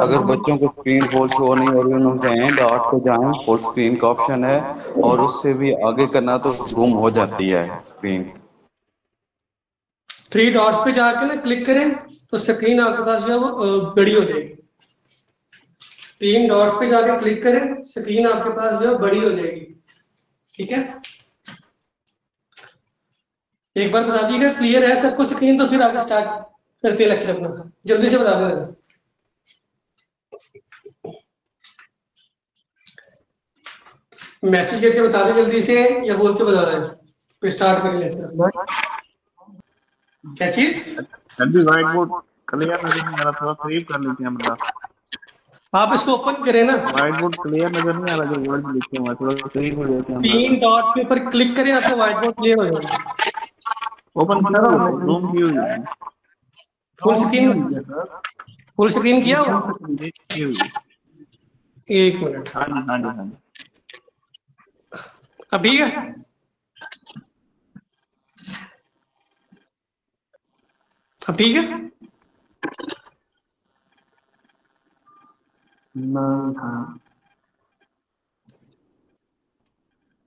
अगर बच्चों को स्क्रीन फुल शो नहीं हो रही, उन्होंने कहें डॉट पे जाएं, फुल स्क्रीन का ऑप्शन है, और उससे भी आगे करना तो गुम हो जाती है स्क्रीन। 3 डॉट्स पे जाके ना क्लिक करें तो स्क्रीन आपके पास जो है वो बड़ी हो जाएगी। 3 डॉट्स पे जाके क्लिक करें, स्क्रीन आपके पास जो है बड़ी हो जाएगी। ठीक है, एक बार बता दीजिएगा क्लियर है सबको स्क्रीन, तो फिर आगे स्टार्ट करते हैं लेक्चर अपना। जल्दी से बता देना। मैसेज करके बता दें जल्दी से, या बोल के बता दें, फिर स्टार्ट करें लेक्चर। क्या चीज? अभी व्हाइट बोर्ड क्लियर नजर नहीं आ रहा, थोड़ा सेव कर लीजिए हमरा। आप इसको ओपन करें ना। व्हाइट बोर्ड क्लियर नजर नहीं आ रहा, जो वर्ड लिखे हुए हैं थोड़ा सेव हो जाए हमरा। 3 डॉट के ऊपर क्लिक करें, आपका व्हाइट बोर्ड क्लियर हो जाएगा। ओपन करो, जूम की हुई है, फुल स्क्रीन, फुल स्क्रीन किया हो? एक मिनट। हाँ जी हाँ जी हाँ जी, अभी है? अब ठीक है?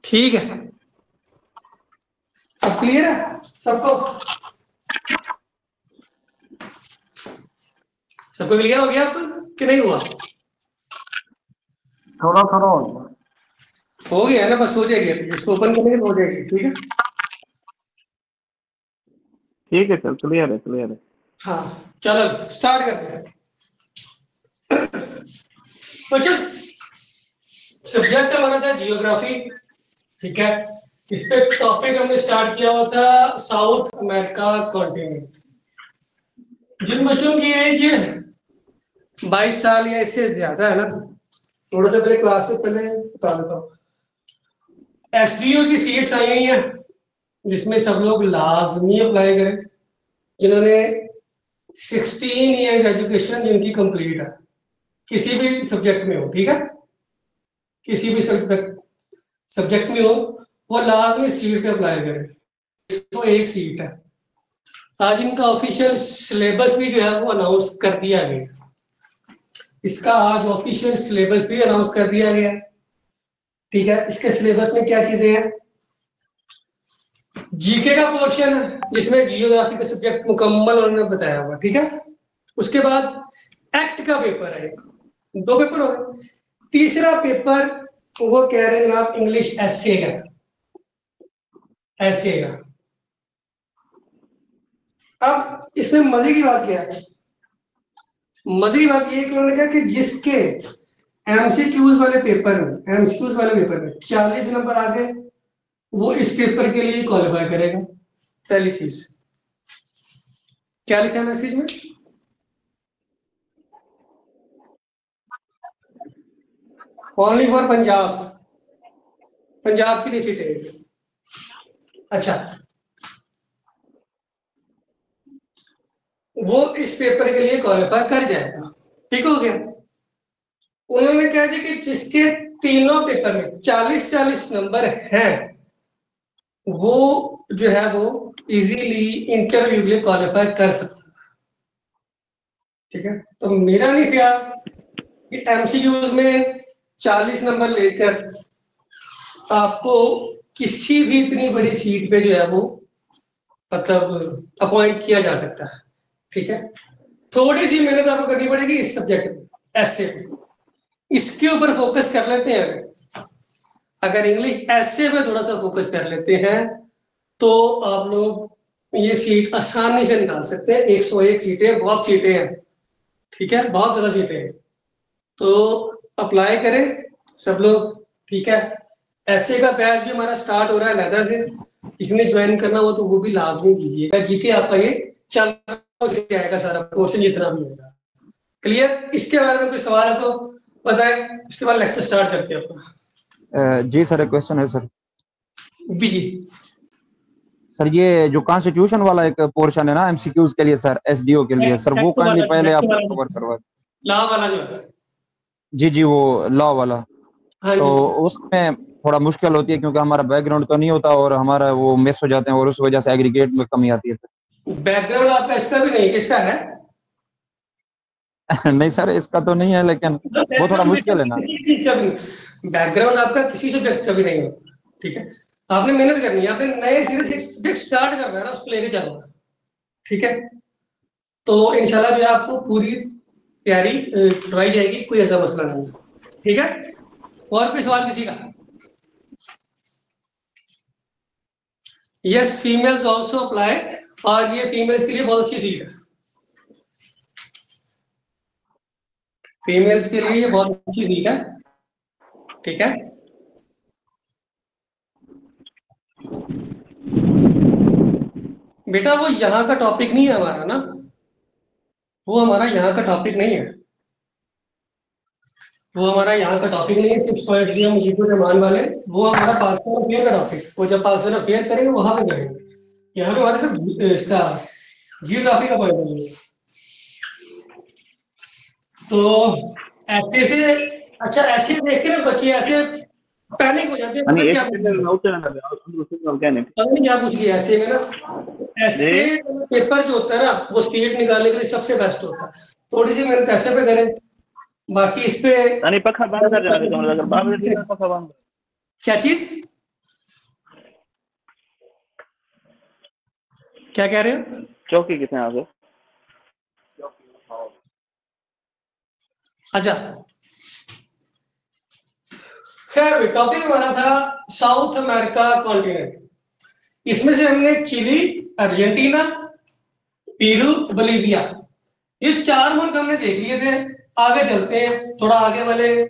ठीक है, अब क्लियर है सबको? सबको क्लियर हो गया आपको कि नहीं हुआ? थोड़ा थोड़ा हो गया ना, बस हो जाएगी। इसको ओपन करेंगे तो हो जाएगी। ठीक है, ठीक है सर, क्लियर है क्लियर है। हाँ चलो स्टार्ट करते हैं। बच्चों सब्जेक्ट हमारा था जियोग्राफी। ठीक है, इस पे टॉपिक हमने स्टार्ट किया हुआ था साउथ अमेरिका कॉन्टिनेंट। जिन बच्चों की एज 22 साल या इससे ज्यादा है ना, थोड़ा सा पहले क्लास से पहले बता देता हूँ, एसडीओ की सीट्स आई हुई हैं, जिसमें सब लोग लाजमी अप्लाई करें जिन्होंने 16 इयर्स एजुकेशन जिनकी कंप्लीट है, किसी भी सब्जेक्ट में हो। ठीक है, किसी भी सब्जेक्ट में हो, वो लाजमी सीट पे अप्लाई करें। तो एक सीट है। आज इनका ऑफिशियल सिलेबस भी जो है वो अनाउंस कर दिया गया। इसका आज ऑफिशियल सिलेबस भी अनाउंस कर दिया गया। ठीक है, इसके सिलेबस में क्या चीजें हैं? जीके का पोर्शन है, जिसमें जियोग्राफी का सब्जेक्ट मुकम्मल उन्होंने बताया हुआ। ठीक है, उसके बाद एक्ट का पेपर है, 2 पेपर हो गए। तीसरा पेपर वो कह रहे हैं आप इंग्लिश एसे का, ऐसे का। अब इसमें मजे की बात क्या है? मजे की बात ये कि उन्होंने कहा कि जिसके एमसीक्यूज वाले पेपर में, एमसीक्यूज वाले पेपर में 40 नंबर आ गए, वो इस पेपर के लिए क्वालिफाई करेगा। पहली चीज क्या लिखा है मैसेज में? ओनली फॉर पंजाब, पंजाब की लिए सीटें। अच्छा, वो इस पेपर के लिए क्वालिफाई कर जाएगा। ठीक हो गया। उन्होंने कहा कि जिसके तीनों पेपर में 40-40 नंबर हैं, वो जो है वो इजीली इंटरव्यू के लिए क्वालिफाई कर सकता है। ठीक है, तो मेरा नहीं ख्याल कि एमसीक्यूज में 40 नंबर लेकर आपको किसी भी इतनी बड़ी सीट पे जो है वो मतलब अपॉइंट किया जा सकता है। ठीक है, थोड़ी सी मेहनत आपको करनी पड़ेगी इस सब्जेक्ट में, ऐसे इसके ऊपर फोकस कर लेते हैं। अगर इंग्लिश ऐसे में थोड़ा सा फोकस कर लेते हैं तो आप लोग ये सीट आसानी से निकाल सकते हैं। 101 सीटें, बहुत सीटें हैं। ठीक है, बहुत ज्यादा सीटें हैं, तो अप्लाई करें सब लोग। ठीक है, ऐसे का बैच भी हमारा स्टार्ट हो रहा है लहदा से, इसमें ज्वाइन करना हो तो वो भी लाजमी कीजिएगा। जीके आपका ये चल जाएगा, सारा क्वेश्चन जितना भी होगा क्लियर। इसके बारे में कोई सवाल है तो बताएं, उसके बाद लेक्चर स्टार्ट करते हैं अपना। जी सर, एक क्वेश्चन है सर। जी सर, ये जो कॉन्स्टिट्यूशन वाला एक पोर्शन है ना एमसीक्यूज के लिए सर, एसडीओ के लिए सर, वो काइंडली पहले आप कवर करवा। लॉ वाला जो है, जी जी, वो लॉ वाला। हाँ तो जी, उसमें थोड़ा मुश्किल होती है क्योंकि हमारा बैकग्राउंड तो नहीं होता और हमारा वो मिस हो जाते हैं और उस वजह से एग्रीगेट में कमी आती है। बैकग्राउंड आपका इसका भी नहीं, किसका है? नहीं सर, इसका तो नहीं है, लेकिन वो थोड़ा मुश्किल है ना। बैकग्राउंड आपका किसी सब्जेक्ट का भी नहीं होता, ठीक है। आपने मेहनत करनी है, आपने नए सिरे से सब्जेक्ट स्टार्ट करना है ना, उसको लेके चलना है, ठीक है। तो इंशाल्लाह जो है आपको पूरी तैयारी करवाई जाएगी, कोई ऐसा मसला नहीं है, ठीक है। और कोई सवाल किसी का? यस, फीमेल्स ऑल्सो अप्लाई, और ये फीमेल्स के लिए बहुत अच्छी सीट है, फीमेल्स के लिए ये बहुत अच्छी सीट है, ठीक है। बेटा वो यहाँ का टॉपिक नहीं है हमारा ना, वो हमारा यहाँ का टॉपिक नहीं है, वो हमारा यहाँ का टॉपिक नहीं है। 6.0 मुजीबुर रहमान वाले, वो हमारा पाकिस्तान अफेयर का टॉपिक, वो जब पाकिस्तान अफेयर करेंगे वहां पे करेंगे। यहाँ पे हमारे सिर्फ इसका जियोग्राफी का पॉइंट है। तो ऐसे से, अच्छा ऐसे देख के ना बच्चे ऐसे पैनिक हो जाते हैं, अनि पता एक क्या सेकंड नोट करना है और उसको क्या नहीं पता नहीं क्या पूछ लिया ऐसे में ना। ऐसे पेपर जो होता है ना, वो स्पीड निकालने के लिए सबसे बेस्ट होता है। थोड़ी सी मेहनत ऐसे पे करें, बाकी इस पे अनि पक्का बंद कर देना कमरा, अगर बाहर से पक्का बंद। क्या चीज, क्या कह रहे हो? चौकी कितने आ गए? अच्छा, खैर टॉपिक हमारा था साउथ अमेरिका कॉन्टिनेंट। इसमें से हमने चिली, अर्जेंटीना, पेरू, बोलीविया, ये 4 मुल्क हमने देख लिए थे। आगे चलते हैं, थोड़ा आगे वाले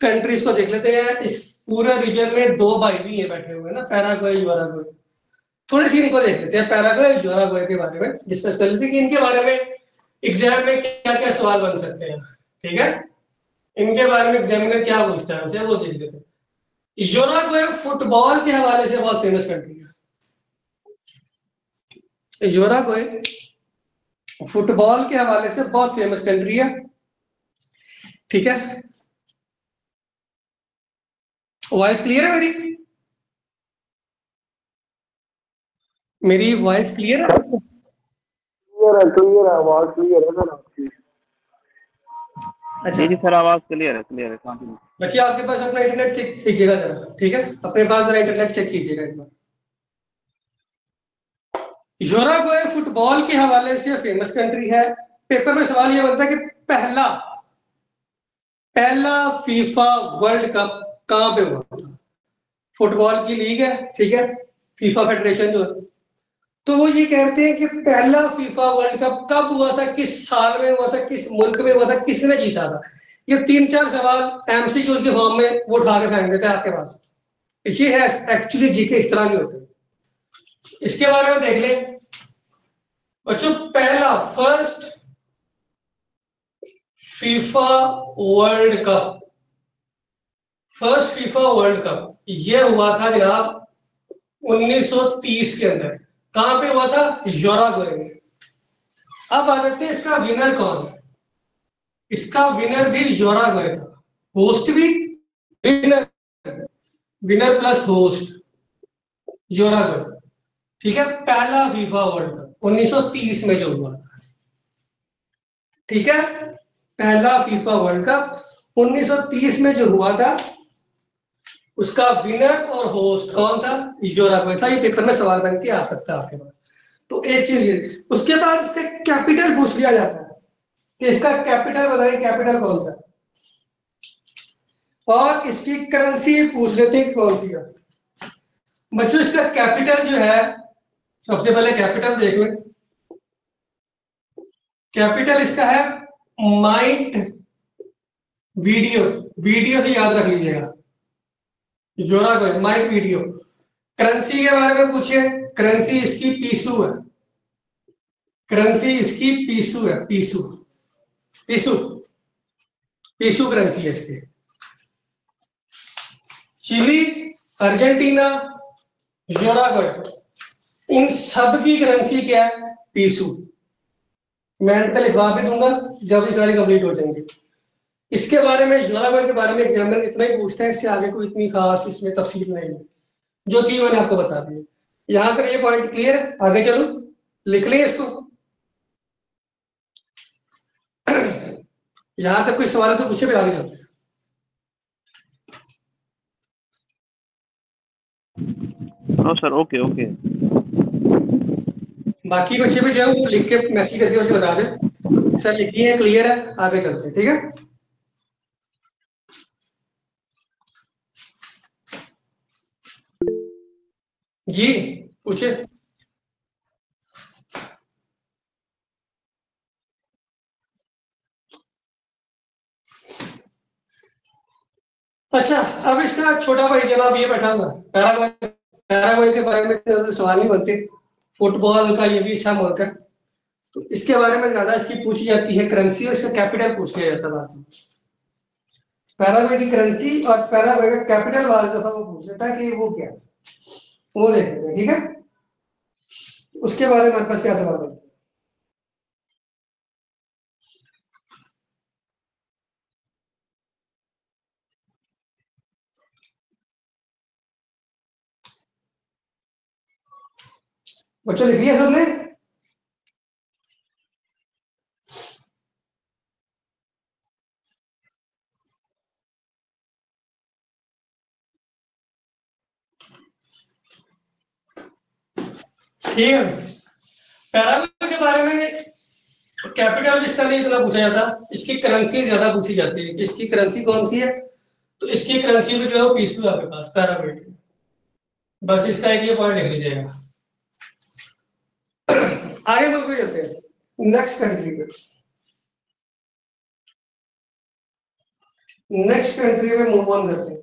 कंट्रीज को देख लेते हैं। इस पूरे रीजन में 2 भाई भी है बैठे हुए ना, पैराग्वे, यूराग्वे। थोड़ी सी इनको देख लेते हैं, पैराग्वे, यूराग्वे के बारे में डिस्कस कर लेते हैं कि इनके बारे में एग्जाम में क्या क्या सवाल बन सकते हैं, ठीक है। इनके बारे में एग्जामिनर क्या पूछता है हमसे, वो देख लेते हैं। यूराग्वे फुटबॉल के हवाले से बहुत फेमस कंट्री है। यूराग्वे फुटबॉल के हवाले से बहुत फेमस कंट्री है, ठीक है। वॉइस क्लियर है मेरी? मेरी वॉइस क्लियर है? क्लियर है, आवाज क्लियर है सर आपकी। अच्छा जी सर, आवाज क्लियर है कंटिन्यू। बच्चे, आपके पास अपना इंटरनेट चेक कीजिएगा जरा, ठीक है। अपने पास जरा इंटरनेट चेक कीजिएगा एक बार। यूराग्वे फुटबॉल के हवाले से फेमस कंट्री है। पेपर में सवाल ये बनता है कि पहला फीफा वर्ल्ड कप कहां पे हुआ था? फुटबॉल की लीग है, ठीक है, फीफा फेडरेशन जो है। तो वो ये कहते हैं कि पहला फीफा वर्ल्ड कप कब हुआ था, किस साल में हुआ था, किस मुल्क में हुआ था, किसने जीता था। ये 3-4 सवाल एमसीक्यूज के फॉर्म में वो उठा के फेंक देते हैं आपके पास। ये है एक्चुअली जीके इस तरह नहीं होते। इसके बारे में देख लें बच्चों। पहला फर्स्ट फीफा वर्ल्ड कप ये हुआ था जनाब 1930 के अंदर। कहां पे हुआ था? यूराग्वे में। अब आ जाते हैं इसका विनर कौन है। इसका विनर भी यूराग्वे था, होस्ट भी, विनर प्लस होस्ट यूराग्वे, ठीक है। पहला फीफा वर्ल्ड कप 1930 में जो हुआ था, ठीक है। पहला फीफा वर्ल्ड कप 1930 में जो हुआ था, उसका विनर और होस्ट कौन था? यूराग्वे था। ये पेपर में सवाल बन के आ सकता है आपके पास। तो एक चीज, उसके बाद इसका कैपिटल पूछ लिया जाता है कि इसका कैपिटल बताइए, कैपिटल कौन सा, और इसकी करेंसी पूछ लेते हैं कौन सी है। बच्चों इसका कैपिटल जो है, सबसे पहले कैपिटल देख लें। कैपिटल इसका है माइट वीडियो से याद रख लीजिएगा, यूराग्वे माइट वीडियो। करेंसी के बारे में पूछिए, करेंसी इसकी पीसू है, करेंसी इसकी पीसू है, पीसू करेंसी है इसकी। चिली, अर्जेंटीना, यूराग्वे, इन सब की करेंसी क्या है? पीसू। मैं अंत लिखवा भी दूंगा जब ये सारी कंप्लीट हो जाएंगे। इसके बारे में, यूराग्वे के बारे में एग्जामिनर इतना ही पूछता है, इससे आगे कोई इतनी खास इसमें तफसील नहीं है। जो थी मैंने आपको बता दी। यहाँ का ये पॉइंट क्लियर है? आगे चलो लिख लें इसको। यहां तक कोई सवाल है तो पूछे, भी आगे चलते हैं। No sir, okay okay. बाकी बच्चे भी जो है वो लिख के मैसेज करके मुझे बता दें सर लिखिए क्लियर है, आगे चलते हैं, ठीक है। जी पूछे। अच्छा, अब इसका छोटा भाई जनाब ये बैठा हुआ है, पैराग्वे। पैराग्वे के बारे में इतने ज्यादा सवाल नहीं बनते। फुटबॉल का ये भी अच्छा मुल्क है, तो इसके बारे में ज्यादा इसकी पूछी जाती है करेंसी, और इसका कैपिटल पूछ लिया जाता है वास्तव में। पैराग्वे की करेंसी और पैराग्वे का कैपिटल वाला दफा वो पूछ लेता है कि वो क्या है, वो देख लेते हैं, ठीक है। उसके बारे में हमारे पास क्या सवाल है। बच्चों लिख लिया सबने। ठीक है, पैराग्वे के बारे में कैपिटल इसका नहीं इतना पूछा जाता, इसकी करेंसी ज्यादा पूछी जाती है। इसकी करेंसी कौन सी है, तो इसकी करेंसी में जो है वो पीसू है आपके पास पैराग्वे की। बस इसका एक ये पॉइंट लिख लीजिएगा। आगे मुल्क पे चलते हैं, नेक्स्ट कंट्री पे। नेक्स्ट कंट्री में मूव ऑन करते हैं।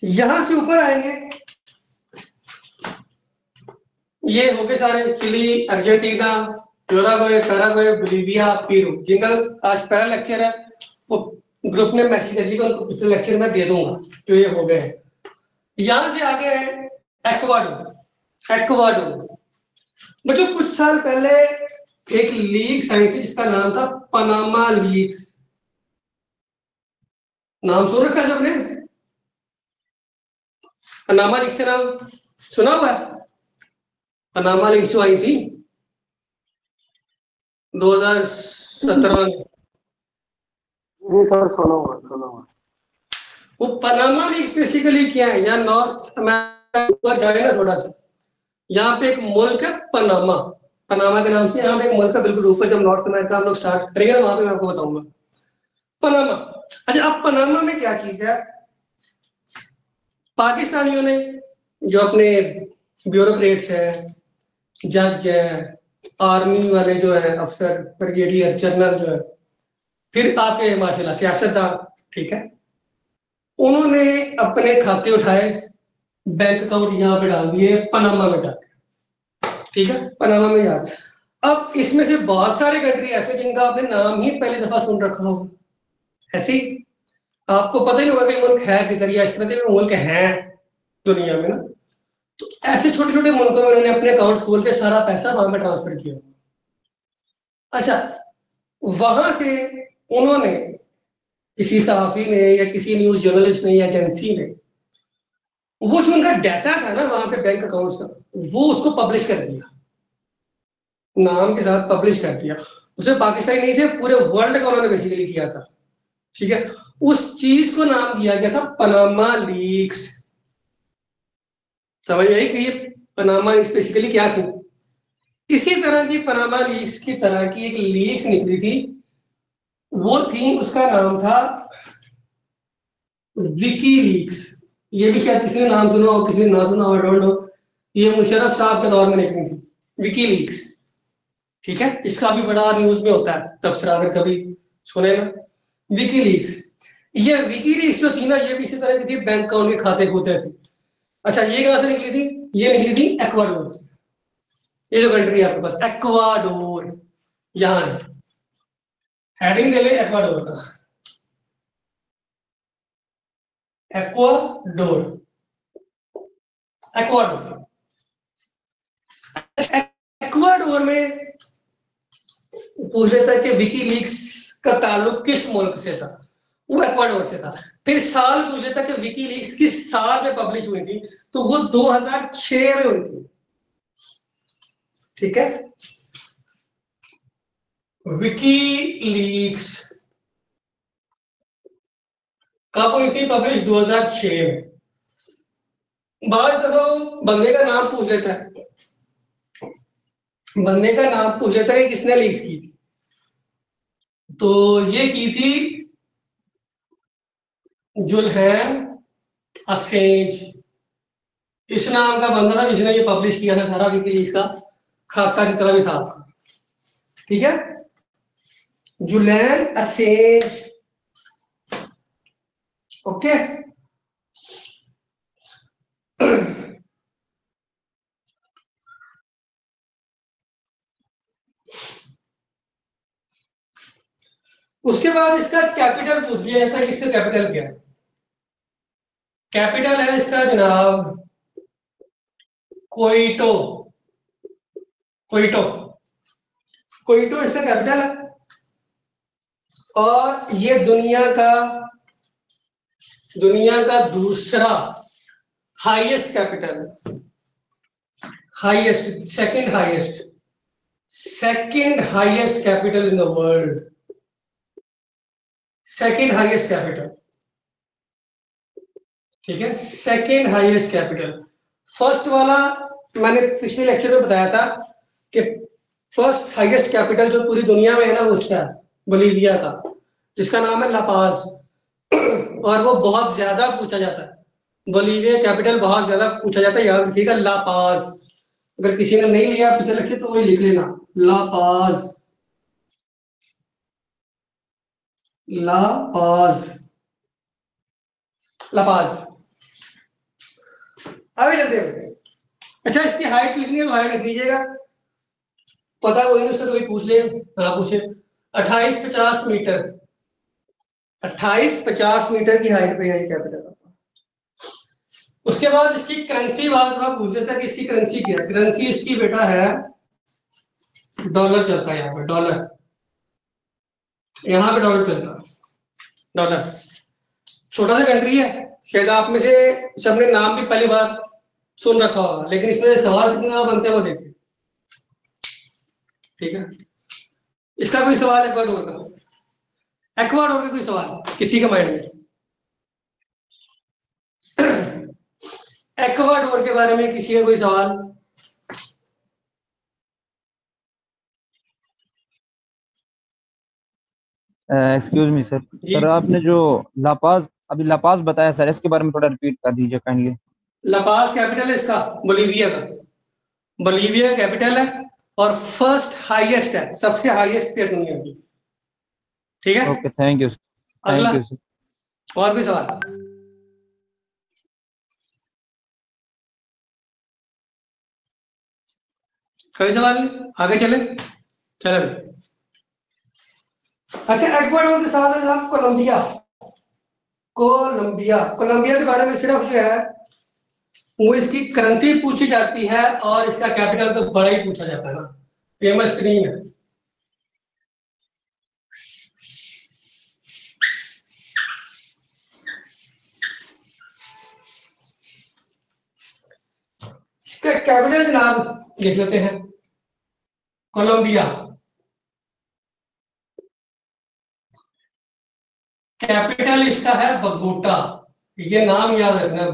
यहां से ऊपर आएंगे, ये हो गए सारे Chile, Argentina, Uruguay, Paraguay, Bolivia, Peru, जिनका आज पहला लेक्चर है वो ग्रुप में मैसेज करिएगा, उनको पिछले लेक्चर में दे दूंगा जो ये हो गए। यहां से आगे है एक्वाडोर। एक्वाडोर बच्चों कुछ साल पहले एक लीग साइंटिस्ट जिसका नाम था पनामा लीग्स, नाम सुन रखा है सबने? पनामा लीग से नाम सुना हुआ है? पनामा लीग्स जो आई थी 2017 में, वो पनामा लीग्स बेसिकली क्या है, यहाँ नॉर्थ अमेरिका ऊपर जाए ना थोड़ा सा, यहाँ पे एक मुल्क है पनामा। पनामा के नाम से यहाँ पे एक मुल्क है बिल्कुल ऊपर, जब नॉर्थ अमेरिका हम लोग स्टार्ट करेंगे ना वहां पे मैं आपको बताऊंगा पनामा। अच्छा, अब पनामा में क्या चीज है, पाकिस्तानियों ने जो अपने ब्यूरोक्रेट्स हैं, जज है, आर्मी वाले जो है अफसर, ब्रिगेडियर जनरल जो है, फिर आपके माशाल्लाह सियासतदान, ठीक है, उन्होंने अपने खाते उठाए, बैंक अकाउंट यहाँ पे डाल दिए पनामा में जाके, ठीक है, पनामा में जाके। अब इसमें से बहुत सारे कंट्री ऐसे जिनका आपने नाम ही पहली दफा सुन रखा होगा। ऐसे ही आपको पता ही होगा कि मुल्क है किधर, या इस तरह के मुल्क हैं दुनिया में ना, तो ऐसे छोटे छोटे मुल्कों में उन्होंने अपने अकाउंट खोल के सारा पैसा वहां पे ट्रांसफर किया। अच्छा, वहां से उन्होंने किसी सहाफी ने या किसी न्यूज जर्नलिस्ट ने या एजेंसी ने वो जो उनका डाटा था ना वहां पे बैंक अकाउंट्स का, वो उसको पब्लिश कर दिया, नाम के साथ पब्लिश कर दिया। उसमें पाकिस्तानी नहीं थे, पूरे वर्ल्ड का उन्होंने बेसिकली किया था, ठीक है। उस चीज को नाम दिया गया था पनामा लीक्स। समझ में आई कि ये पनामा लीक्स बेसिकली क्या थी? इसी तरह की पनामा लीक्स की तरह की एक लीक्स निकली थी, वो थी, उसका नाम था विकीलीक्स। ये भी शायद किसी ने नाम सुना हो, किसी ने ना सुना हो, आई डोंट नो। ये मुशर्रफ साहब के दौर में निकली थी विकीलीक्स, ठीक है। इसका भी बड़ा न्यूज में होता है तबसरा, अगर कभी सुने ना विकीलीक्स। ये विकीलीक्स जो थी ना, ये भी इसी तरह की थी, बैंक अकाउंट के खाते खोते थे। अच्छा, ये कहां से निकली थी? ये निकली थी एक्वाडोर से। ये जो कंट्री है आपके पास एक्वाडोर, यहां से हेडिंग दे ले एक्वाडोर का, एक्वाडोर, एक्वाडोर। एक्वाडोर में पूछ लेता है कि विकीलीक्स का ताल्लुक किस मुल्क से था, वो एक्वाडोर से था। फिर साल पूछ लेता कि विकीलीक्स किस साल में पब्लिश हुई थी, तो वो 2006 में हुई थी, ठीक है। विकीलीक्स कब हुई थी पब्लिश? 2006 में। बात करो, बंदे का नाम पूछ लेता है, बंदे का नाम पूछ लेता है कि किसने लीक्स की थी। तो ये की थी जुलियन असेंज, इस नाम का बंदा था जिसने ये पब्लिश किया था सारा विकीलीक्स का खाता जितना भी था आपका, ठीक है। Julian Assange, okay. उसके बाद इसका कैपिटल पूछ लिया जाता है कि इसका कैपिटल क्या है। कैपिटल है इसका जनाब कोइटो, कोइटो, कोइटो इसका कैपिटल है। और ये दुनिया का दूसरा हाईएस्ट कैपिटल है, highest, second highest capital in the world, second highest capital, ठीक है, सेकंड हाईएस्ट कैपिटल। फर्स्ट वाला मैंने पिछले लेक्चर में बताया था कि फर्स्ट हाईएस्ट कैपिटल जो पूरी दुनिया में है ना, वो उसका है, बोलीविया का, जिसका नाम है लापाज। और वो बहुत ज्यादा पूछा जाता है, बोलीविया कैपिटल बहुत ज्यादा पूछा जाता है, याद रखिएगा लापाज। अगर किसी ने नहीं लिया पिछले लेक्चर तो वही लिख लेना, लापाज, लापाज, लापाज। आगे चलते हैं। अच्छा, इसकी हाइट लिखनी है तो हाइट लिख लीजिएगा, पता वही उसका कभी पूछ ले ना पूछे। 2850 मीटर, 2850 मीटर की हाइट पे है ये कैपिटल। उसके बाद इसकी करेंसी बात पूछ लेता है कि इसकी करेंसी क्या है। करेंसी इसकी बेटा है डॉलर, चलता है यहाँ पे डॉलर, यहाँ पे डॉलर चलता है, डॉलर। छोटा सा कंट्री है, शायद आप में से सबने नाम भी पहली बार सुन रखा होगा, लेकिन इसमें सवाल कितने बनते हैं वो देखिए, ठीक है। इसका कोई सवाल एक्वाडोर का, एक्वाडोर का कोई सवाल किसी के माइंड में? एक्वाडोर के बारे में किसी का कोई सवाल? एक्सक्यूज मी सर, सर आपने जो लापाज अभी लापाज बताया सर, इसके बारे में थोड़ा रिपीट कर दीजिए काइंडली। लापाज कैपिटल है इसका, बोलीविया का, बोलीविया कैपिटल है और फर्स्ट हाईएस्ट है, सबसे हाईएस्ट पे दुनिया की, ठीक है। ओके, थैंक यू, अगला, थैंक यू सर। और कोई सवाल? कोई सवाल नहीं, आगे चले, चले। अच्छा, एक्वाडोर के साथ है कोलंबिया, कोलंबिया, कोलंबिया के बारे में सिर्फ जो है वो इसकी करेंसी पूछी जाती है और इसका कैपिटल तो बड़ा ही पूछा जाता है ना, फेमस स्क्रीन है। इसका कैपिटल का नाम लिख लेते हैं, कोलंबिया। कैपिटल इसका है बगोटा, ये नाम याद रखना,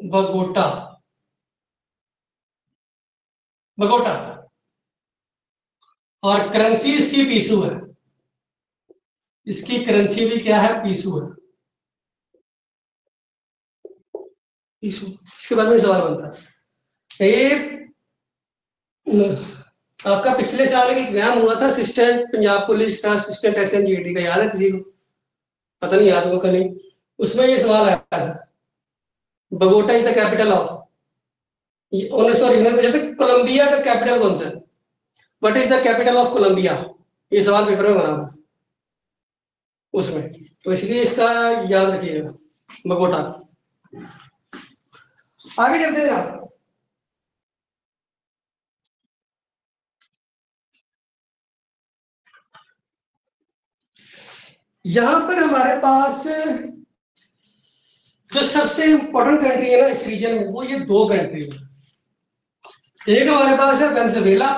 बगोटा, बगोटा। और करेंसी इसकी पीसू है, इसकी करेंसी भी क्या है? पीसू है, पीसू। इसके बाद में सवाल बनता है, ये आपका पिछले साल एक एग्जाम हुआ था असिस्टेंट पंजाब पुलिस का, असिस्टेंट SNGT का, याद है किसी को? पता नहीं याद होगा कि नहीं। उसमें ये सवाल आया था, Bogota is the capital of, sorry Colombia का कैपिटल कौन सा है? What is the capital of Colombia? ये सवाल पेपर में बना था उसमें, तो इसलिए इसका याद रखिएगा, बगोटा। आगे चलते हैं आप। यहां पर हमारे पास जो सबसे इंपॉर्टेंट कंट्री है ना इस रीजन में, वो ये दो कंट्री है, एक हमारे पास है वेनेजुएला,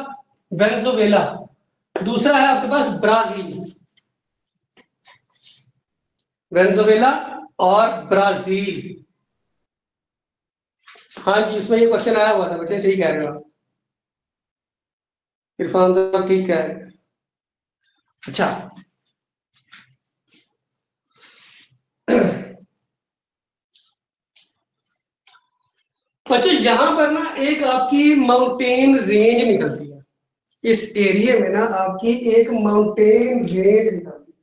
वेनेजुएला, दूसरा है आपके पास ब्राजील, वेनेजुएला और ब्राजील। हाँ जी, इसमें ये क्वेश्चन आया हुआ था बच्चे, सही कह रहे हो आप, इरफान साहब ठीक कह रहे हैं। अच्छा बच्चों यहां पर ना एक आपकी माउंटेन रेंज निकलती है, इस एरिया में ना आपकी एक माउंटेन रेंज निकलती है।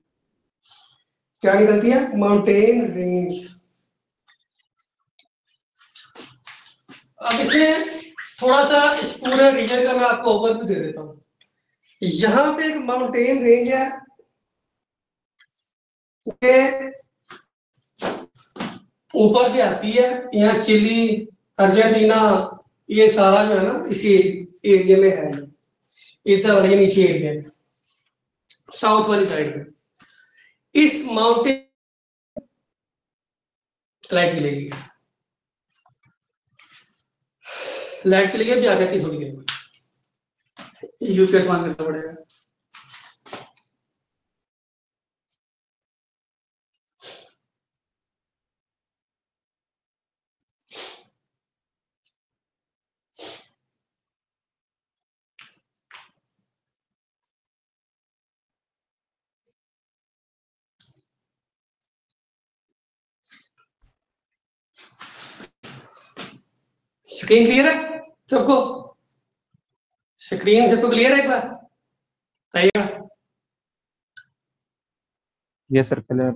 क्या निकलती है? Mountain range. अब इसमें थोड़ा सा इस पूरे रीजन का मैं आपको ओवरव्यू दे देता हूँ। यहां पे एक माउंटेन रेंज है, ऊपर से आती है, यहाँ चिली, अर्जेंटीना, ये सारा जो है ना इसी एरिया में है, इधर वाले नीचे एरिया में, साउथ वाली साइड में। इस माउंटेन लाइट चलेगी, लाइट चली गई, भी आ जाती है थोड़ी देर में, यूपीएस मान करना पड़ेगा। स्क्रीन क्लियर है सबको? स्क्रीन सबको क्लियर है? एक बार बताइएगा। Yes sir, clear.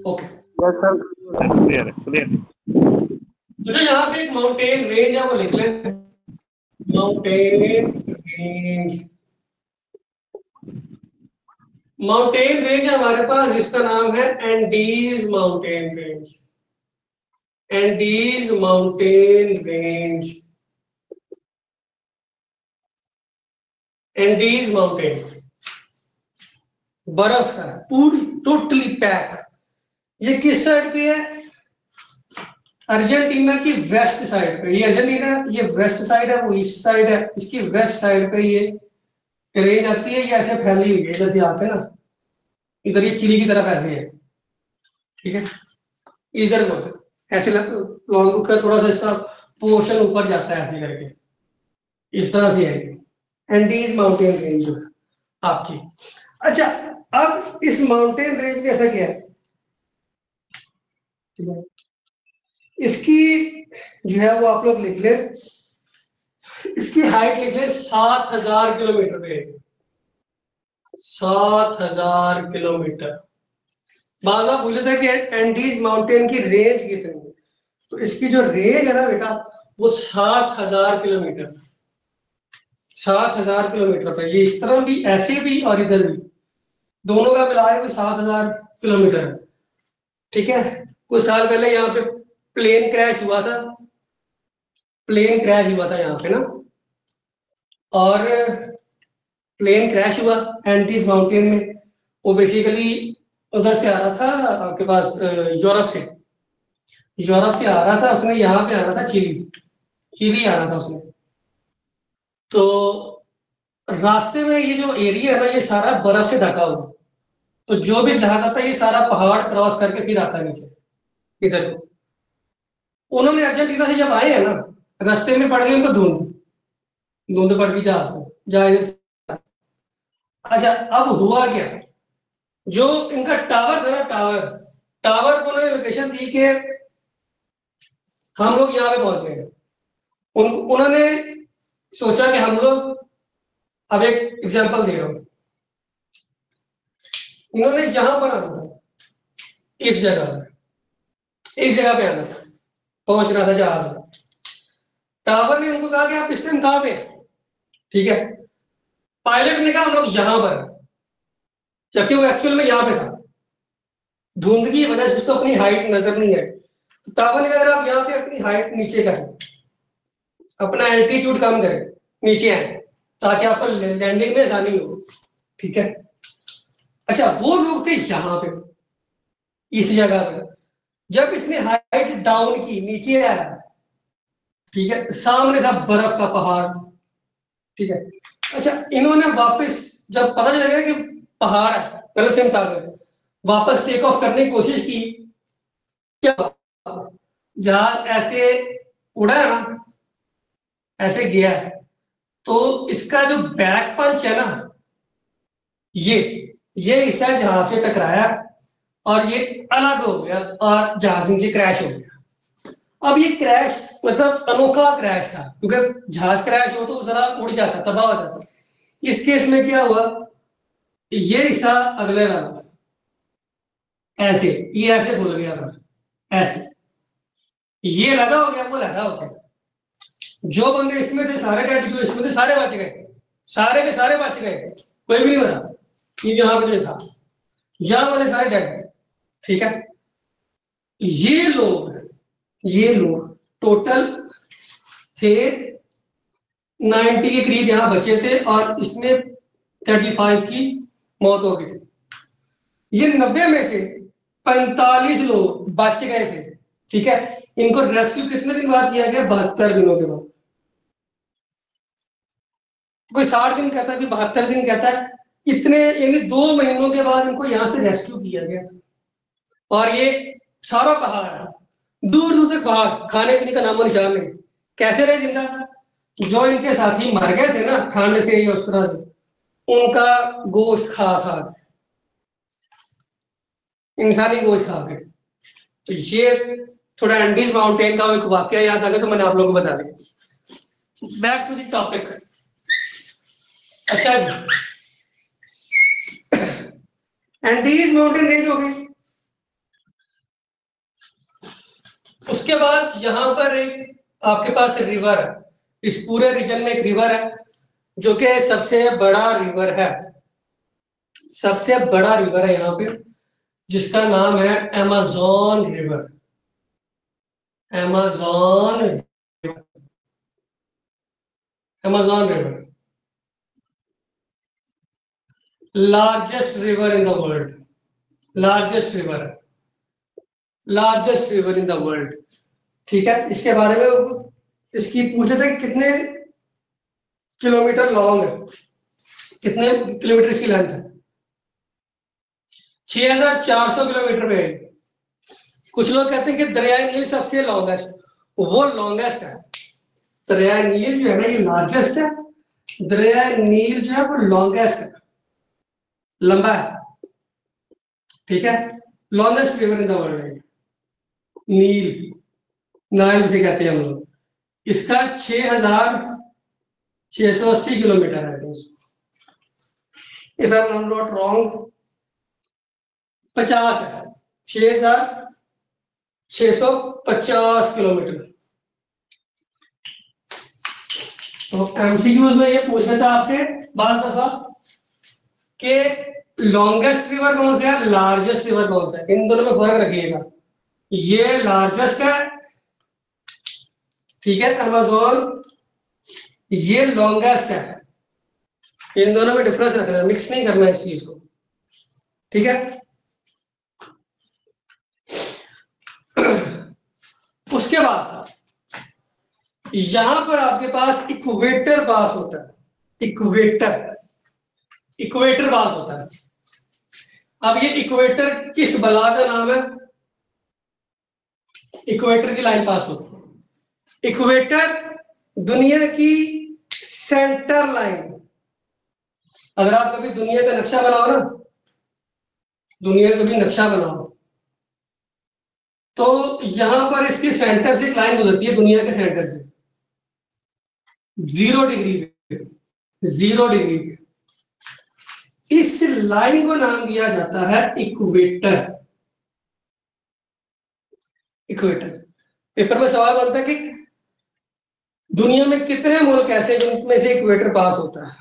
Okay, yes sir, clear है, क्लियर। तो यहाँ पे एक माउंटेन रेंज है, वो लिख लें, माउंटेन रेंज। माउंटेन रेंज है हमारे पास जिसका नाम है Andes mountain range, Andes mountain range, Andes mountain. बर्फ है पूरी, टोटली पैक। ये किस साइड पे है? अर्जेंटीना की वेस्ट साइड पे। ये अर्जेंटीना, ये वेस्ट साइड है, वो ईस्ट साइड है, इसकी वेस्ट साइड पे ये रेंज आती है। ये ऐसे फैली हुई है, जैसे आते हैं ना, इधर ये चिली की तरफ ऐसे है, ठीक है, इधर को ऐसे लॉन्ग रूट का थोड़ा सा इसका पोर्शन ऊपर जाता है ऐसे करके, इस तरह से है एंडीज माउंटेन रेंज जो है आपकी। अच्छा, अब इस माउंटेन रेंज में ऐसा क्या है, इसकी जो है वो आप लोग लिख ले, इसकी हाइट लिख ले 7000 किलोमीटर पे, 7000 किलोमीटर। बाद में बोले थे कि एंडीज माउंटेन की रेंज कितनी है, तो इसकी जो रेंज है ना बेटा वो 7000 किलोमीटर, 7000 किलोमीटर पे। ये इस तरह भी, ऐसे भी और इधर भी, दोनों का मिलाया हुआ 7000 किलोमीटर है, ठीक है। कुछ साल पहले यहाँ पे प्लेन क्रैश हुआ था, प्लेन क्रैश हुआ था यहाँ पे ना, और प्लेन क्रैश हुआ एंडीज माउंटेन में। वो बेसिकली उधर से आ रहा था आपके पास, यूरोप से, यूरोप से आ रहा था, उसने यहाँ पे आना था चिली, चिली आना था उसने। तो रास्ते में ये जो एरिया है ना, ये सारा बर्फ से ढका हुआ, तो जो भी जहाज आता है ये सारा पहाड़ क्रॉस करके फिर आता है नीचे इधर को। उन्होंने अर्जेंटीना से जब आए हैं ना, रास्ते में पड़ गई उनको धुंध, धुंध पड़ गई जहाज को, जहाज। अच्छा, अब हुआ क्या, जो इनका टावर था ना, टावर, टावर को उन्होंने लोकेशन दी कि हम लोग यहाँ पे पहुंच गए। उन्होंने सोचा कि हम लोग, अब एक एग्जांपल दे रहा हूं, उन्होंने यहां पर आना था, इस जगह पर, इस जगह पे आना था, पहुंचना था जहाज में। टावर ने उनको कहा कि आप इस टाइम कहां पे, ठीक है। पायलट ने कहा हम लोग यहां पर, जबकि वो एक्चुअल में यहां पे था, धुंध की वजह से उसको अपनी हाइट नजर नहीं आई। तो टावर ने कहा आप यहाँ पे अपनी हाइट नीचे करें, अपना एल्टीट्यूड कम करें, नीचे आए, ताकि आपको लैंडिंग में आसानी हो, ठीक है। अच्छा, वो लोग थे यहां पे, इस जगह पे। जब इसने हाइट डाउन की, नीचे आया, ठीक है, सामने था बर्फ का पहाड़, ठीक है। अच्छा, इन्होंने वापस जब पता चला कि पहाड़ है गलत से वापस टेक ऑफ करने की कोशिश की, क्या जहाज ऐसे उड़ा है ना, ऐसे गया है, तो इसका जो बैक पंच है ना, ये हिस्सा जहाज से टकराया और ये अलग हो गया और जहाज नीचे क्रैश हो गया। अब ये क्रैश मतलब अनोखा क्रैश था, क्योंकि जहाज क्रैश हो तो जरा उड़ जाता, तबाह हो जाता। इस केस में क्या हुआ, ये हिस्सा अगले रहा, ऐसे ये ऐसे खुल गया था, ऐसे ये लगा हो गया, वो लगा हो गया। जो बंदे इसमें थे सारे डेड, जो इसमें थे सारे बच गए, सारे के सारे बच गए, कोई भी नहीं मरा। ये यहाँ पे जो था, यहाँ वाले सारे डेड, ठीक है। ये लोग टोटल थे 90 के करीब यहाँ बचे थे, और इसमें 35 की मौत हो गई थी। ये 90 में से 45 लोग बच गए थे, ठीक है। इनको रेस्क्यू कितने दिन बाद किया गया, 72 दिनों के बाद। कोई 60 दिन कहता है, कोई 72 दिन कहता है, इतने यानी 2 महीनों के बाद इनको यहां से रेस्क्यू किया गया। और ये सारा पहाड़ है, दूर दूर तक पहाड़, खाने पीने का नामो निशान नहीं। कैसे रहे जिंदा, जो इनके साथी मर गए थे ना ठंड से या उस तरह से, उनका गोश्त खा खा के, इंसानी गोश्त खा के। तो ये थोड़ा एंडीज माउंटेन का एक वाकया याद आ गया, तो मैंने आप लोगों को बता दिया। Back to the topic. अच्छा जी, एंडीज माउंटेन रेंज हो गई। उसके बाद यहां पर एक आपके पास रिवर है, इस पूरे रीजन में एक रिवर है जो कि सबसे बड़ा रिवर है, सबसे बड़ा रिवर है यहाँ पे, जिसका नाम है Amazon river. Amazon river, Amazon river, largest river in the world, largest river है, largest river in the world, ठीक है। इसके बारे में इसकी पूछे थे कि कितने किलोमीटर लॉन्ग है, कितने किलोमीटर इसकी लेंथ है। 6400 किलोमीटर पे है। कुछ लोग कहते हैं कि दरियाई नील सबसे लॉन्गेस्ट, वो लॉन्गेस्ट है। दरियाई नील जो है ना, ये लार्जेस्ट है, दरियाई नील जो है वो लॉन्गेस्ट है, लंबा है, ठीक है। Longest river in the world है नील, नाइल से कहते हैं हम लोग। इसका 6680 किलोमीटर है, if I am not wrong 50 है, 6650 किलोमीटर। तो एमसीक्यूज में ये पूछना था आपसे बात दफा कि लॉन्गेस्ट रिवर कौन सा है, लार्जेस्ट रिवर कौन सा है, इन दोनों में फर्क रखिएगा। ये लार्जेस्ट है, ठीक है, अमेज़न, ये लॉन्गेस्ट है। इन दोनों में डिफरेंस रखना है, मिक्स नहीं करना इस चीज को, ठीक है। उसके बाद यहां पर आपके पास इक्वेटर पास होता है, इक्वेटर, इक्वेटर पास होता है। अब ये इक्वेटर किस बला का नाम है, इक्वेटर की लाइन पास होती है। इक्वेटर दुनिया की सेंटर लाइन। अगर आप कभी दुनिया का नक्शा बनाओ ना, दुनिया का कभी नक्शा बनाओ, तो यहां पर इसके सेंटर से एक लाइन गुजरती है, दुनिया के सेंटर से 0 डिग्री पे, 0 डिग्री पे। इस लाइन को नाम दिया जाता है इक्वेटर। इक्वेटर। पेपर में सवाल बनता है कि दुनिया में कितने मुल्क ऐसे जिनमें से इक्वेटर पास होता है,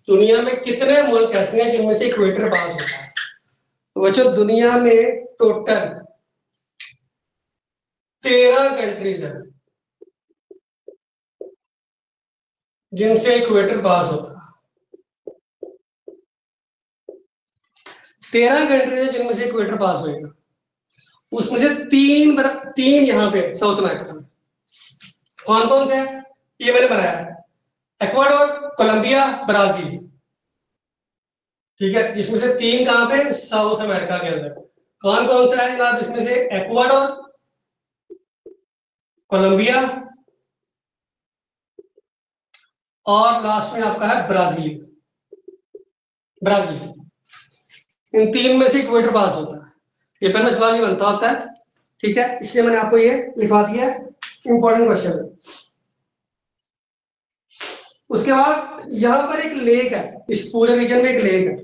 दुनिया में कितने मुल्क ऐसे हैं जिनमें से इक्वेटर पास होता है। तो बच्चों, दुनिया में टोटल 13 कंट्रीज है जिनसे इक्वेटर पास होता है। 13 कंट्रीज है जिनमें से इक्वेटर पास होएगा। उसमें से तीन यहाँ पे साउथ अमेरिका में। कौन कौन से? ये मैंने बनाया, इक्वाडोर, कोलंबिया, ब्राजील। ठीक है, जिसमें से 3 कहां पे? साउथ अमेरिका के अंदर। कौन कौन सा है जनाब इसमें से? इक्वाडोर, कोलंबिया और लास्ट में आपका है ब्राजील। ब्राजील, इन 3 में से इक्वेटर पास होता है। पेपर में सवाल ही बनता होता है, ठीक है, इसलिए मैंने आपको ये लिखवा दिया, इंपॉर्टेंट क्वेश्चन है। उसके बाद यहां पर एक लेक है, इस पूरे रीजन में एक लेक है।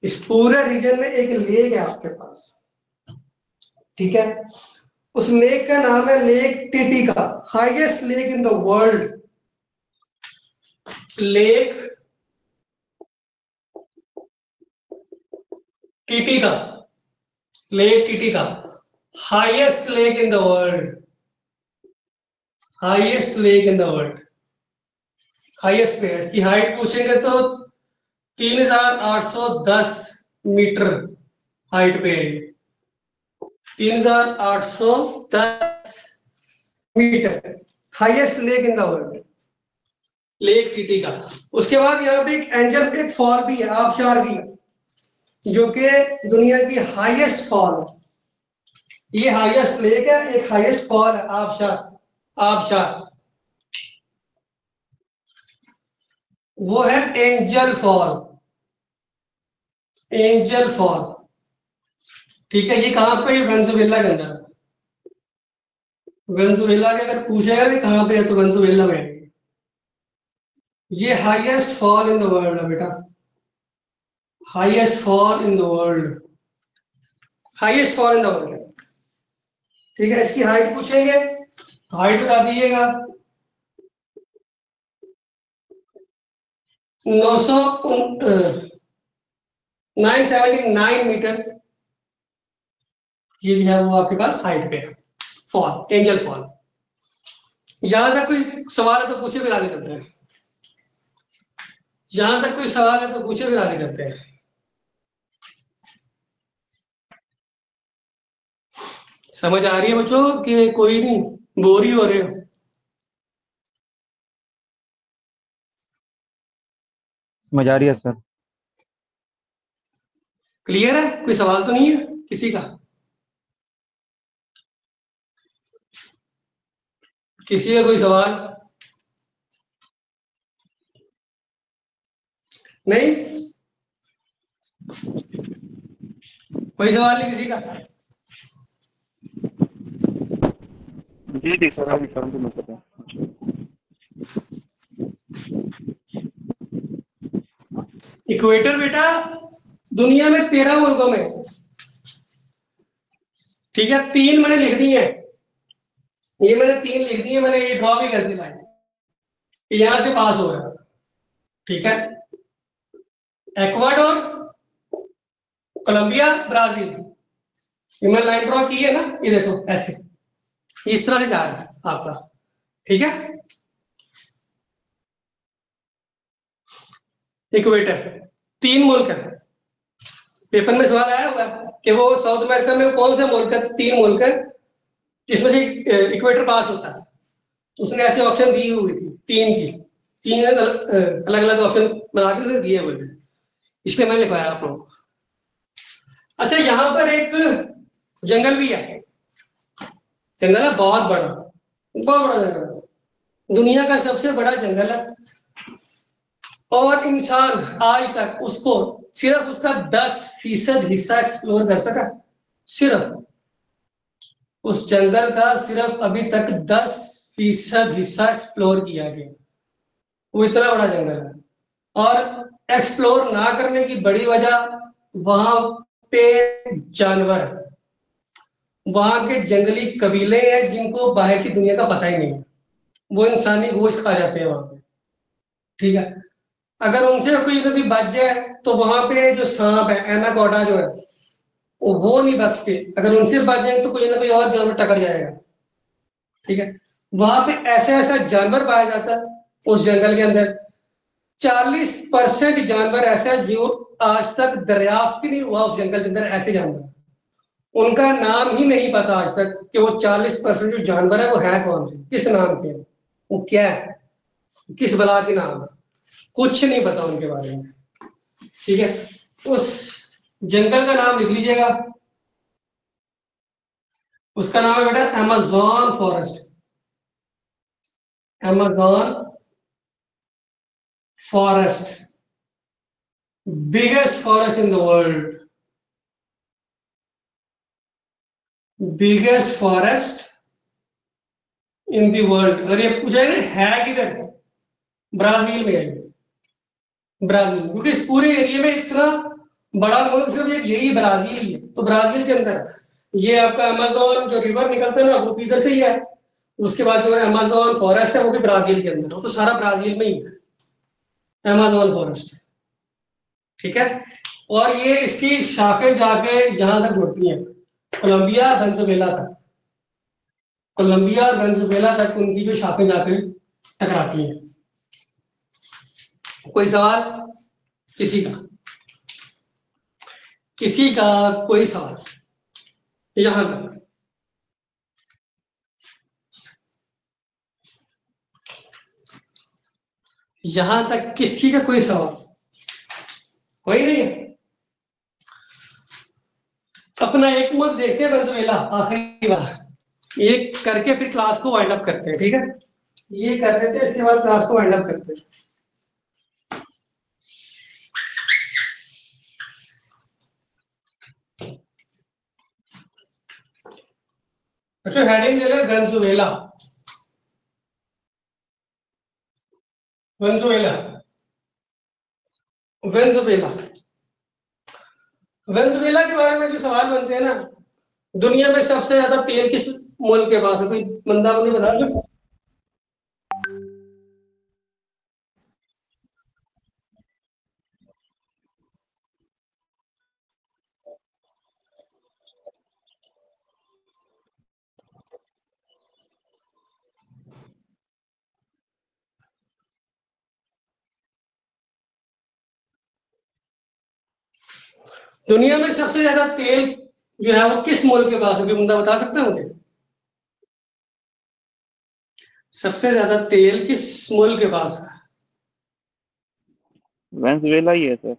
इस पूरे रीजन में एक लेक है आपके पास, ठीक है। उस लेक का नाम है lake Titicaca, highest lake in the world. Lake Titicaca, lake Titicaca, highest lake in the world, highest lake in the world, highest पे। इसकी हाइट पूछेंगे तो 3810 मीटर हाइट पे है, 3810 metre, highest lake in the world, lake Titicaca. उसके बाद यहाँ पे एक एंजल, एक फॉल भी है, आबशार भी है, जो कि दुनिया की हाईएस्ट फॉल है। ये हाईएस्ट लेक है, एक हाईएस्ट फॉल है, आबशार, आबशार, वो है एंजल फॉल, एंजल फॉल। ठीक है, ये कहां पे? वेनेजुएला के अंदर। वेनेजुएला के अगर पूछेगा कि कहां पे है तो वेनेजुएला में है। ये highest fall in the world है बेटा, highest fall in the world, highest fall in the world. ठीक है, इसकी हाइट पूछेंगे, हाइट बता दीजिएगा। 979 मीटर, ये जो है वो आपके पास हाइट पे है, फॉल, एंजल फॉल। यहां तक कोई सवाल है तो पूछे, फिर आगे चलते हैं। यहां तक कोई सवाल है तो पूछे, फिर आगे चलते हैं। समझ आ रही है बच्चों कि कोई नहीं, बोर ही हो रहे हो? समझ आ रही है सर। क्लियर है? कोई सवाल तो नहीं है किसी का? किसी का कोई सवाल नहीं? कोई सवाल नहीं किसी का? जी जी सर, अभी करंट में पता है। इक्वेटर बेटा दुनिया में 13 मुल्कों में, ठीक है। 3 मैंने लिख दी है, ये मैंने 3 लिख दी है, मैंने ये ड्रॉ भी कर दी लाइन, यहां से पास हो रहा है, ठीक है। इक्वाडोर, कोलंबिया, ब्राजील, ये मैंने लाइन ड्रॉ की है ना, ये देखो ऐसे, इस तरह से जा रहा है आपका, ठीक है। इक्वेटर 3 मुल्क है, पेपर में सवाल आया हुआ है कि वो साउथ अमेरिका में कौन से मुल्क है, 3 मुल्क है जिसमें से इक्वेटर पास होता है। तो उसने ऐसे ऑप्शन दी हुई थी 3 की, 3 अलग अलग ऑप्शन बना के दिए हुए थे, इसलिए मैंने लिखवाया आप लोगों को। अच्छा, यहां पर एक जंगल भी है, जंगल है बहुत बड़ा, बहुत बड़ा जंगल है, दुनिया का सबसे बड़ा जंगल है। और इंसान आज तक उसको सिर्फ उसका 10% हिस्सा एक्सप्लोर कर सका, सिर्फ उस जंगल का सिर्फ अभी तक 10% हिस्सा एक्सप्लोर किया गया, वो इतना बड़ा जंगल है। और एक्सप्लोर ना करने की बड़ी वजह वहां पे जानवर, वहां के जंगली कबीले हैं जिनको बाहर की दुनिया का पता ही नहीं है, वो इंसानी गोश्त खा जाते हैं वहां पे, ठीक है। अगर उनसे कोई ना कोई बच जाए तो वहां पे जो सांप है, एनाकोंडा जो है, वो नहीं बचते, अगर उनसे बच जाए तो कोई ना कोई और जानवर टकर जाएगा, ठीक है। वहां पे ऐसा ऐसा जानवर पाया जाता है उस जंगल के अंदर 40% जानवर ऐसा है जो आज तक दरियाफ्त ही नहीं हुआ उस जंगल के अंदर, ऐसे जानवर उनका नाम ही नहीं पता आज तक कि वो 40% जो जानवर है वो है कौन से, किस नाम के, वो क्या है, किस बला के नाम है, कुछ नहीं पता उनके बारे में। ठीक है, उस जंगल का नाम लिख लीजिएगा, उसका नाम है बेटा Amazon forest. Amazon forest, biggest forest in the world, biggest forest in the world. अगर ये पूछा है किधर, ब्राजील में है, ब्राजील, क्योंकि इस पूरे एरिया में इतना बड़ा मुल्क सिर्फ यही ब्राजील ही है, तो ब्राजील के अंदर ये आपका अमेज़न जो रिवर निकलता है ना वो भी इधर से ही है। उसके बाद जो अमेज़न फॉरेस्ट है वो भी ब्राजील के अंदर, वो तो सारा ब्राजील में ही है अमेज़न फॉरेस्ट। ठीक है, और ये इसकी शाखें जाके यहां तक जुड़ती हैं, कोलंबिया वेनेजुएला तक, कोलंबिया और वेनेजुएला तक उनकी जो शाखें जाके टकराती हैं। कोई सवाल किसी का, किसी का कोई सवाल यहां तक? यहां तक किसी का कोई सवाल? कोई नहीं है? अपना एक मत देखते हैं वेनेजुएला, आखिरी बार एक करके फिर क्लास को वाइंड अप करते हैं। ठीक है, ये कर देते हैं, इसके बाद क्लास को वाइंड अप करते हैं। अच्छा, हेडिंग दे ले वेनेजुएला, वेनेजुएला, वेनेजुएला, वेनेजुएला के बारे में जो सवाल बनते हैं ना, दुनिया में सबसे ज्यादा तेल किस मुल्क के पास है? कोई बंदा मुझे बता दो। दुनिया में सबसे ज्यादा तेल जो है वो किस मुल्क के पास है? कोई बंदा बता सकता है मुझे? सबसे ज्यादा तेल किस मुल्क के पास है? वेनेजुएला ही है सर।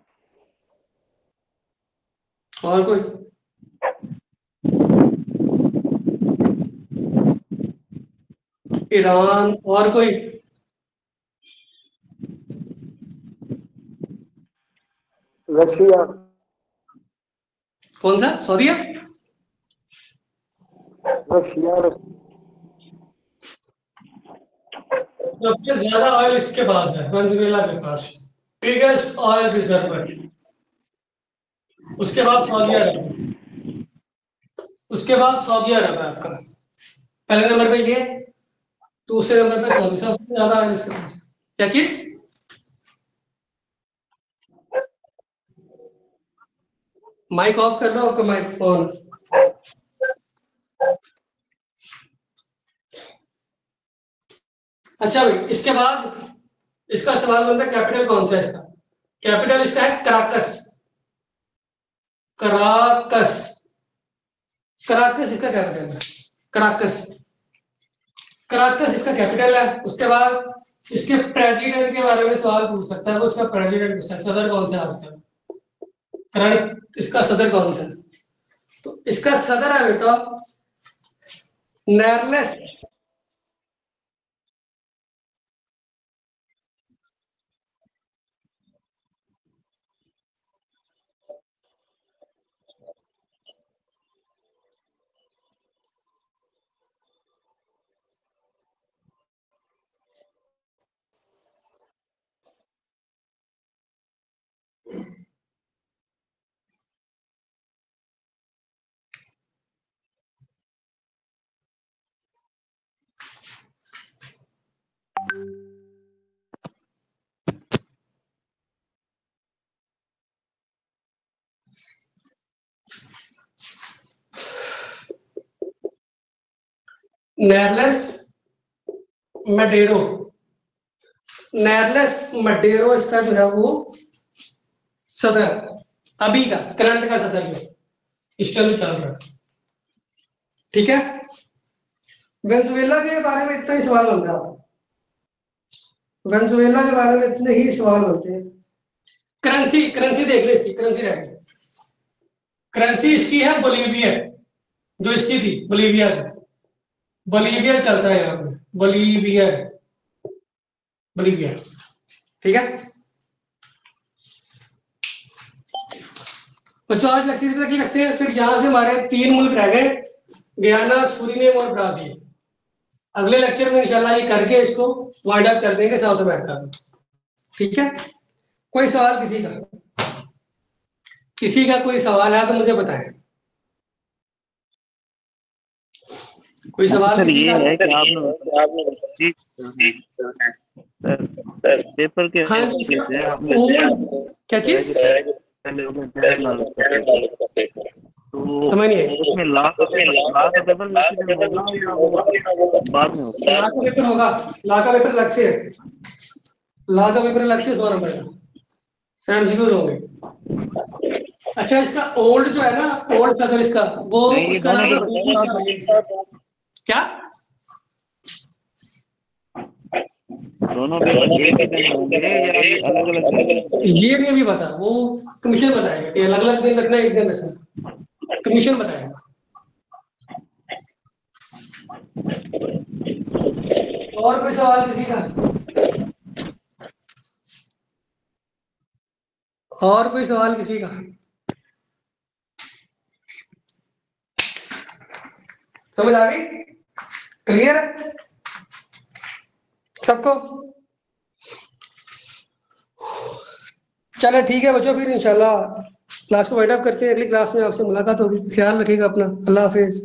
और कोई? ईरान? और कोई? रशिया। कौन सा? सऊदीया? रशिया। सबसे ज्यादा ऑयल इसके पास है, वेनेजुएला के पास, बिगेस्ट ऑयल रिजर्वर। उसके बाद सऊदी अरब, उसके बाद सऊदी अरब है आपका पहले नंबर पे ये, दूसरे नंबर पे सऊदी। सबसे ज्यादा ऑयल इसके पास। क्या चीज? माइक ऑफ कर लो, आपका माइक ऑन। अच्छा भाई, इसके बाद इसका सवाल बनता है कैपिटल कौन सा है इसका? कैपिटल इसका है कराकस, कराकस, कराकस इसका कैपिटल है, कराकस, कराकस इसका कैपिटल है। उसके बाद इसके प्रेसिडेंट के बारे में सवाल पूछ सकता है, वो इसका प्रेसिडेंट किसका, सदर कौन सा है इसका, करंट इसका सदर कौन सा है? तो इसका सदर है बेटा नेरलेस, नेरलेस मेडेरो, नेरलेस मडेरो इसका जो है वो सदर, अभी का करंट का सदर जो इस टाइम चल रहा है, ठीक है। वेनेजुएला के बारे में इतना ही सवाल बनता है, वेनेजुएला के बारे में इतने ही सवाल बनते हैं। करेंसी, करेंसी देख ले इसकी, करेंसी रह गई, करेंसी इसकी है बोलीवियर, जो इसकी थी बोलीवियर, बोलीवियर चलता है यहाँ पे, बोलीवियर, बोलीवियर, ठीक है। बच्चों आज लेक्चर तक ही रखते हैं, फिर यहाँ से हमारे 3 मुल्क रह गए, गयाना, सूरीनेम और ब्राजील। अगले लेक्चर में इंशाल्लाह ये करके इसको वाइंड अप कर देंगे साउथ अमेरिका में, ठीक है। कोई सवाल किसी का, किसी का कोई सवाल है तो मुझे बताएं। कोई सवाल सर किसी ये का? है कि आपने पेपर के हाँ जी, क्या चीज तो समझ नहीं आई। उसमें ला का पेपर बाद में होता है। ला का पेपर होगा, ला का पेपर अलग से है, ला का पेपर अलग से 100 नंबर का एमसीक्यूज होंगे। अच्छा इसका ओल्ड जो है ना, ओल्ड सदर इसका वो नहीं, ये उसका नाम है क्या? दोनों पेपर एक ही दिन होंगे या अलग अलग? ये भी अभी बता, वो कमीशन बताएगा कि अलग अलग दिन रखना, एक दिन रखना, कमीशन बताएगा। और कोई सवाल किसी का? और कोई सवाल किसी का? समझ आ गई? क्लियर है सबको? चलो ठीक है बच्चों, फिर इंशाल्लाह क्लास को वाइंड अप करते हैं। अगली क्लास में आपसे मुलाकात होगी। ख्याल रखिएगा अपना। अल्लाह हाफिज।